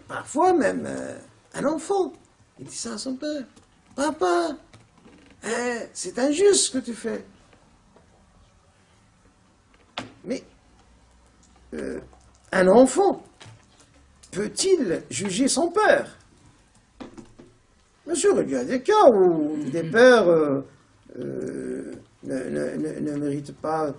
parfois même un enfant, il dit ça à son père. Papa, c'est injuste ce que tu fais. Mais un enfant peut-il juger son père? Bien sûr, il y a des cas où des pères ne méritent pas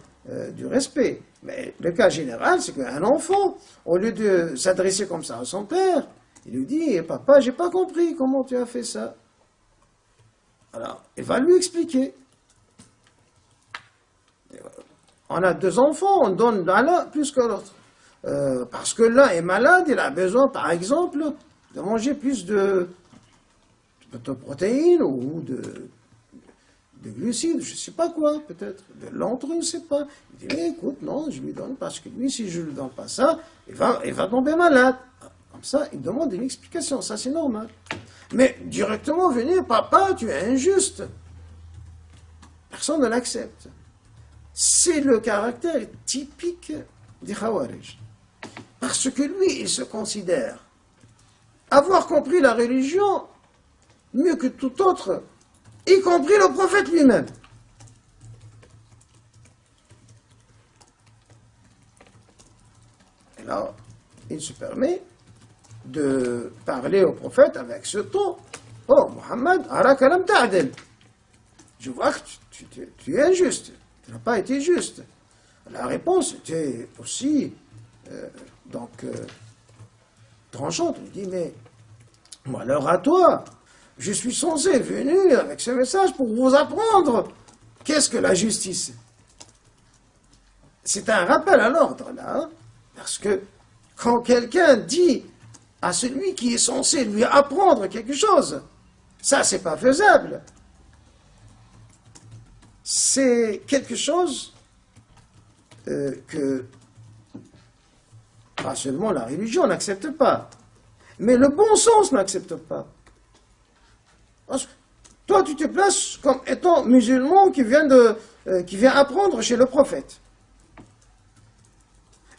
du respect. Mais le cas général, c'est qu'un enfant, au lieu de s'adresser comme ça à son père, il lui dit, papa, j'ai pas compris comment tu as fait ça. Alors, il va lui expliquer. On a deux enfants, on donne à l'un plus que l'autre. Parce que l'un est malade, il a besoin, par exemple, de manger plus de protéines ou de glucides, je ne sais pas quoi, peut-être, de l'entre, je ne sais pas. Il dit, mais écoute, non, je lui donne parce que lui, si je ne lui donne pas ça, il va tomber malade. Comme ça, il demande une explication, ça c'est normal. Mais directement venir, papa, tu es injuste. Personne ne l'accepte. C'est le caractère typique des Khawarij. Parce que lui, il se considère avoir compris la religion mieux que tout autre, y compris le prophète lui-même. Et là, il se permet de parler au prophète avec ce ton. Oh, Mohammed, araka lam ta'dil. Je vois que tu es injuste. Tu n'as pas été juste. La réponse était aussi tranchante. Il dit, mais malheur à toi. Je suis censé venir avec ce message pour vous apprendre qu'est-ce que la justice. C'est un rappel à l'ordre, là. Hein, parce que quand quelqu'un dit à celui qui est censé lui apprendre quelque chose, ça, c'est pas faisable. C'est quelque chose que pas seulement la religion n'accepte pas, mais le bon sens n'accepte pas. Parce que toi, tu te places comme étant musulman qui vient apprendre chez le prophète.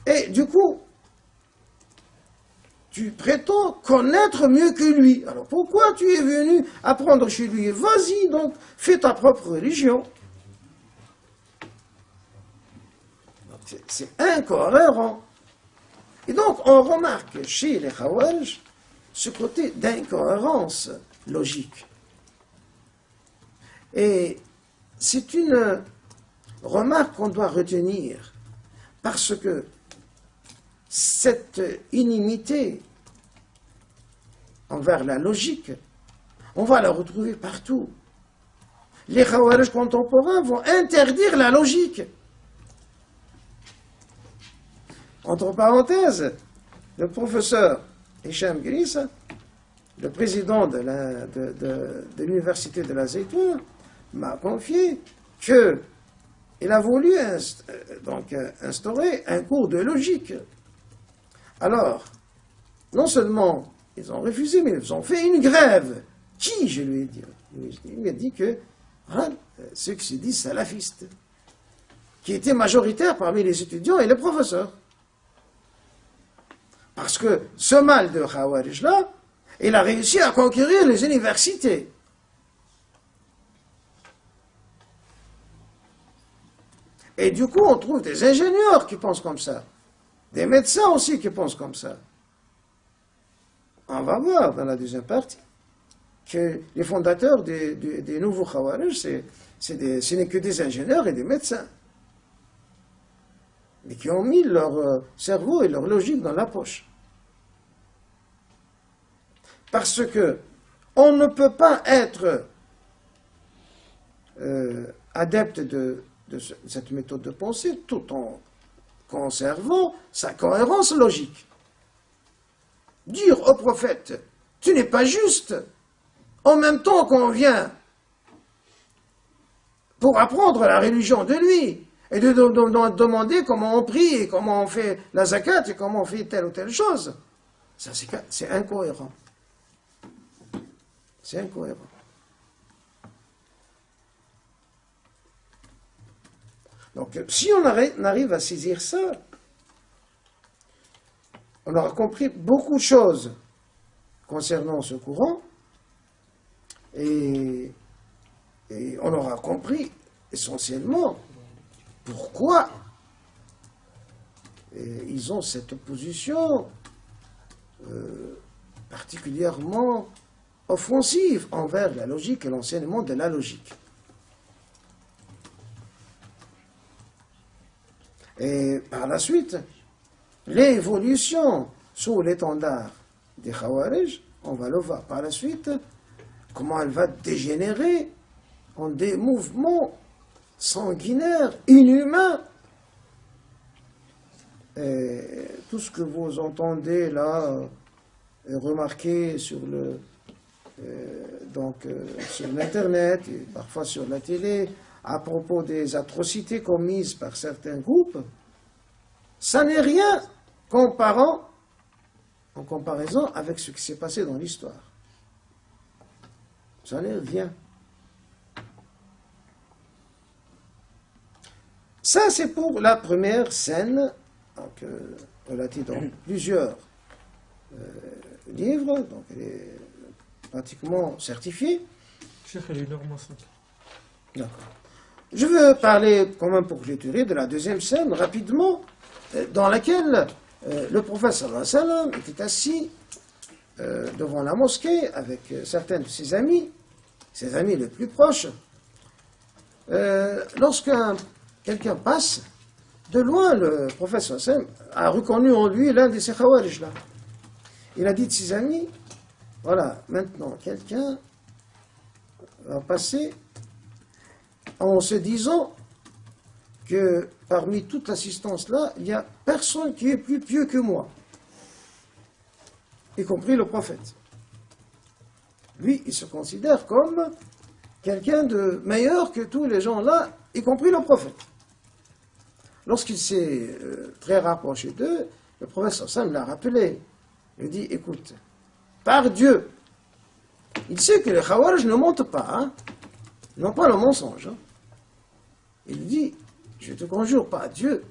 Et du coup, tu prétends connaître mieux que lui. Alors pourquoi tu es venu apprendre chez lui? Vas-y donc, fais ta propre religion. C'est incohérent. Et donc, on remarque chez les Khawarij ce côté d'incohérence logique. Et c'est une remarque qu'on doit retenir, parce que cette inimité envers la logique, on va la retrouver partout. Les Khawarij contemporains vont interdire la logique. Entre parenthèses, le professeur Hicham Gris, le président de l'université de la Zaytoun, m'a confié qu'il a voulu instaurer un cours de logique. Alors, non seulement ils ont refusé, mais ils ont fait une grève. Qui, je lui ai dit? Il m'a dit que voilà, ceux qui se disent salafistes, qui étaient majoritaires parmi les étudiants et les professeurs. Parce que ce mal de Khawarij-là, il a réussi à conquérir les universités. Et du coup, on trouve des ingénieurs qui pensent comme ça, des médecins aussi qui pensent comme ça. On va voir dans la deuxième partie que les fondateurs des nouveaux Khawarij, ce n'est que des ingénieurs et des médecins, mais qui ont mis leur cerveau et leur logique dans la poche. Parce que on ne peut pas être adepte de cette méthode de pensée tout en conservant sa cohérence logique. Dire au prophète, tu n'es pas juste, en même temps qu'on vient pour apprendre la religion de lui, et de demander comment on prie, et comment on fait la zakat, et comment on fait telle ou telle chose. Ça, c'est incohérent. C'est incohérent. Donc, si on arrive à saisir ça, on aura compris beaucoup de choses concernant ce courant, et on aura compris essentiellement pourquoi ils ont cette position particulièrement offensive envers la logique et l'enseignement de la logique. Et par la suite, l'évolution sous l'étendard des Khawarij, on va le voir par la suite, comment elle va dégénérer en des mouvements sanguinaires, inhumains. Et tout ce que vous entendez là, remarquez sur sur l'Internet et parfois sur la télé, à propos des atrocités commises par certains groupes, ça n'est rien en comparaison avec ce qui s'est passé dans l'histoire. Ça n'est rien. Ça, c'est pour la première scène, donc, relative dans plusieurs livres, donc elle est pratiquement certifiée. Cheikh, elle est énormément simple. D'accord. Je veux parler, quand même pour clôturer, de la deuxième scène, rapidement, dans laquelle le prophète sallallahu alayhi wa sallam était assis devant la mosquée avec certains de ses amis les plus proches. Lorsque quelqu'un passe, de loin, le prophète sallallahu alayhi wa sallam a reconnu en lui l'un de ces khawarij là. Il a dit de ses amis, voilà, maintenant quelqu'un va passer en se disant que parmi toute l'assistance là, il n'y a personne qui est plus pieux que moi, y compris le prophète. Lui, il se considère comme quelqu'un de meilleur que tous les gens là, y compris le prophète. Lorsqu'il s'est très rapproché d'eux, le prophète sallallahu alayhi wa sallam l'a rappelé. Il dit, écoute, par Dieu, il sait que les Khawarij ne mentent pas, hein, ils n'ont pas le mensonge. Hein. Il dit, je te conjure par Dieu,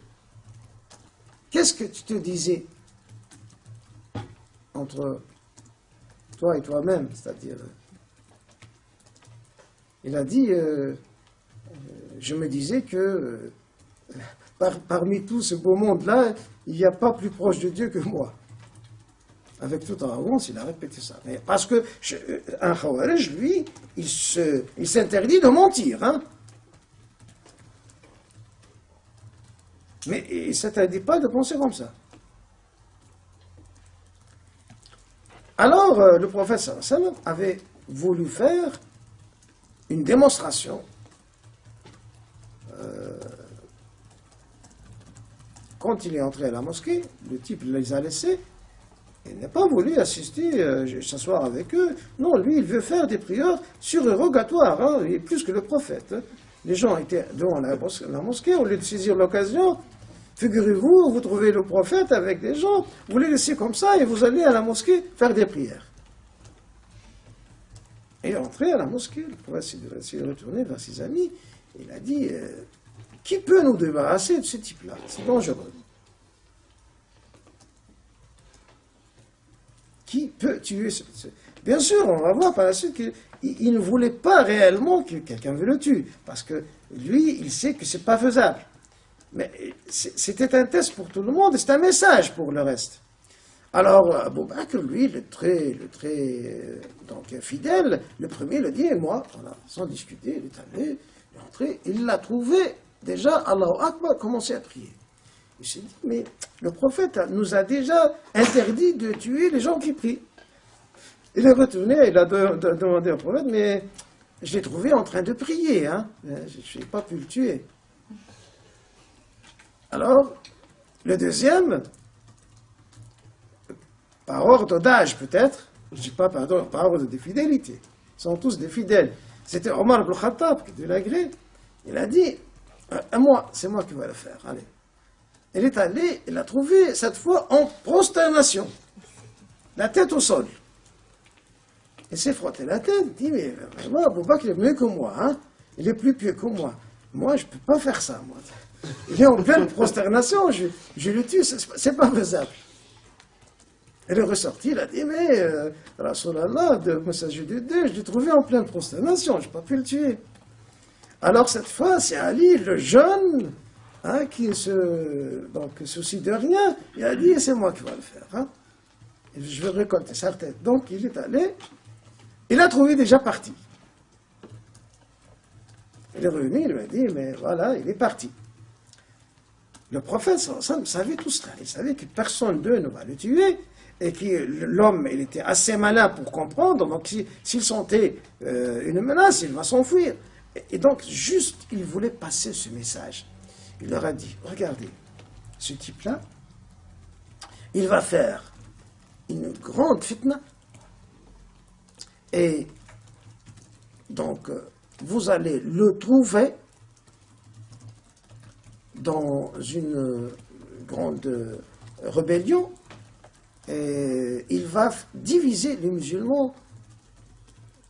qu'est-ce que tu te disais entre toi et toi-même, c'est-à-dire, il a dit, je me disais que parmi tout ce beau monde-là, il n'y a pas plus proche de Dieu que moi. Avec toute arrogance, il a répété ça. Mais parce que un Khawarij, lui, il s'interdit de mentir. Hein. Mais il ne s'interdit pas de penser comme ça. Alors, le prophète sallallahu alayhi wa sallam avait voulu faire une démonstration quand il est entré à la mosquée, le type les a laissés. Il n'a pas voulu assister, s'asseoir avec eux. Non, lui, il veut faire des prières surérogatoires, hein, et plus que le prophète. Hein. Les gens étaient devant la mosquée, au lieu de saisir l'occasion, figurez-vous, vous trouvez le prophète avec des gens, vous les laissez comme ça et vous allez à la mosquée faire des prières. Et il est entré à la mosquée, le prophète s'est retourné vers ses amis, il a dit, qui peut nous débarrasser de ce type-là? C'est dangereux. Qui peut tuer ce... Bien sûr, on va voir par la suite qu'il ne voulait pas réellement que quelqu'un le tue, parce que lui, il sait que ce n'est pas faisable. Mais c'était un test pour tout le monde, et c'est un message pour le reste. Alors, Abu Bakr, lui, le très donc, fidèle, le premier le dit, et moi, voilà, sans discuter, il est allé, il est entré, il l'a trouvé, déjà, Allahu Akbar, commencé à prier. Il s'est dit, mais le prophète nous a déjà interdit de tuer les gens qui prient. Il est retourné, il a demandé au prophète, mais je l'ai trouvé en train de prier, hein. Je n'ai pas pu le tuer. Alors, le deuxième, par ordre d'âge peut-être, je ne dis pas par ordre de fidélité, ils sont tous des fidèles. C'était Omar ibn Khattab qui devait l'agréer. Il a dit, moi, c'est moi qui vais le faire, allez. Il est allé, il l'a trouvé cette fois en prosternation, la tête au sol. Il s'est frotté la tête, il dit, mais vraiment, Abu Bakr il est mieux que moi, hein? Il est plus pieux que moi. Moi, je ne peux pas faire ça, moi. Il est en pleine prosternation, je le tue, c'est pas faisable. Elle est ressortie, il a dit, mais Rasulallah, de messager de Dieu, je l'ai trouvé en pleine prosternation, je n'ai pas pu le tuer. Alors cette fois, c'est Ali, le jeune, hein, qui se soucie de rien, il a dit, c'est moi qui vais le faire. Hein. Et je vais récolter sa tête. Donc il est allé, il a trouvé déjà parti. Il est revenu, il lui a dit, mais voilà, il est parti. Le prophète savait tout cela. Il savait que personne d'eux ne va le tuer et que l'homme, il était assez malin pour comprendre. Donc, s'il sentait une menace, il va s'enfuir. Et donc, juste, il voulait passer ce message. Il leur a dit, regardez, ce type-là, il va faire une grande fitna et donc, vous allez le trouver dans une grande rébellion et il va diviser les musulmans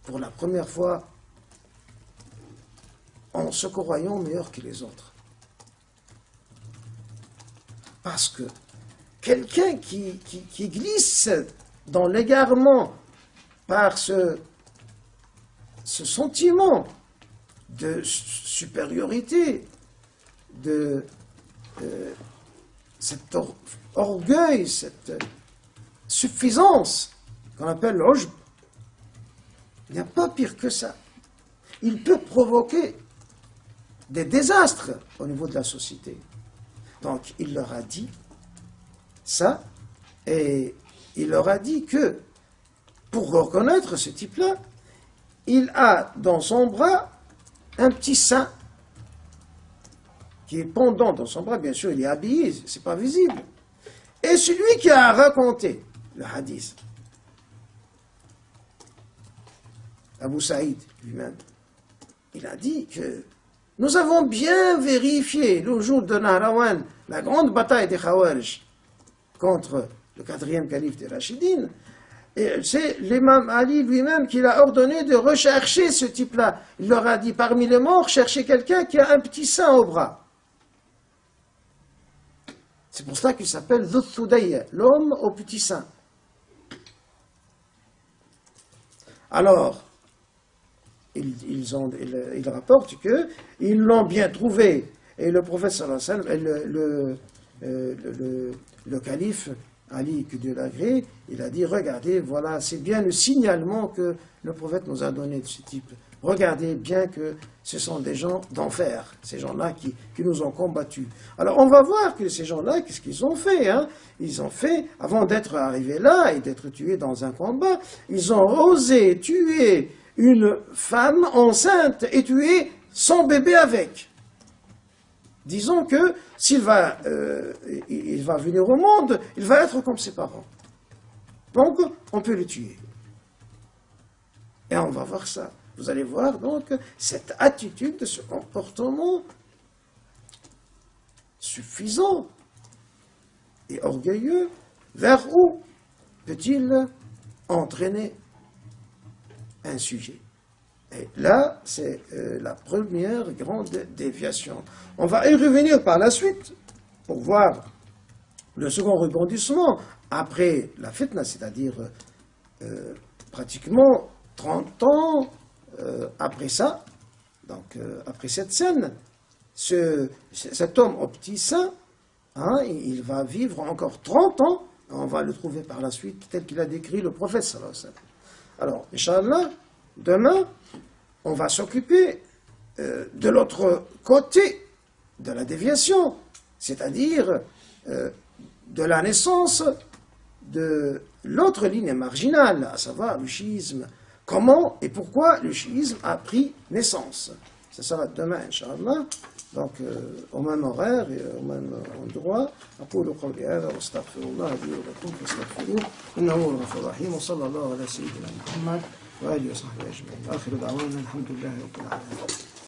pour la première fois en se croyant meilleurs que les autres. Parce que quelqu'un qui glisse dans l'égarement par ce sentiment de supériorité, de cet orgueil, cette suffisance qu'on appelle l'ujb, il n'y a pas pire que ça. Il peut provoquer des désastres au niveau de la société. Donc il leur a dit ça, et il leur a dit que pour reconnaître ce type-là, il a dans son bras un petit sein qui est pendant dans son bras, bien sûr, il est habillé, c'est pas visible. Et celui qui a raconté le hadith, Abu Saïd lui-même, il a dit que nous avons bien vérifié le jour de Nahrawan, la grande bataille des Khawarij contre le 4e calife des Rachidines, et c'est l'imam Ali lui-même qui l'a ordonné de rechercher ce type-là. Il leur a dit, parmi les morts, cherchez quelqu'un qui a un petit sein au bras. C'est pour ça qu'il s'appelle Dhu Thudayya, l'homme au petit sein. Alors, ils rapportent qu'ils l'ont bien trouvé. Et le prophète sallallahu alayhi wa sallam, le calife Ali, que Dieu l'agrée, il a dit, regardez, voilà, c'est bien le signalement que le prophète nous a donné de ce type. Regardez bien que ce sont des gens d'enfer, ces gens-là qui nous ont combattus. Alors on va voir que ces gens-là, qu'est-ce qu'ils ont fait, hein? Ils ont fait, avant d'être arrivés là et d'être tués dans un combat, ils ont osé tuer une femme enceinte et tuer son bébé avec. Disons que s'il va, il va venir au monde, il va être comme ses parents. Donc, on peut le tuer. Et on va voir ça. Vous allez voir donc cette attitude, ce comportement suffisant et orgueilleux, vers où peut-il entraîner un sujet? Et là, c'est la première grande déviation. On va y revenir par la suite pour voir le second rebondissement après la fitna, c'est-à-dire pratiquement 30 ans après ça, donc après cette scène, cet homme au petit sein, hein, il va vivre encore 30 ans, on va le trouver par la suite tel qu'il a décrit le prophète sallallahu alayhi wa sallam. Alors, Inch'Allah, demain, on va s'occuper de l'autre côté de la déviation, c'est-à-dire de la naissance de l'autre ligne marginale, à savoir le chiisme. Comment et pourquoi le chiisme a pris naissance. Ça sera demain, Inch'Allah, donc au même horaire et au même endroit. أقول قولي هذا واستغفر الله لي ولكم فاستغفروه إنه هو الغفور الرحيم وصلى الله على سيدنا محمد وآله وصحبه أجمعين. آخر دعوانا الحمد لله رب العالمين.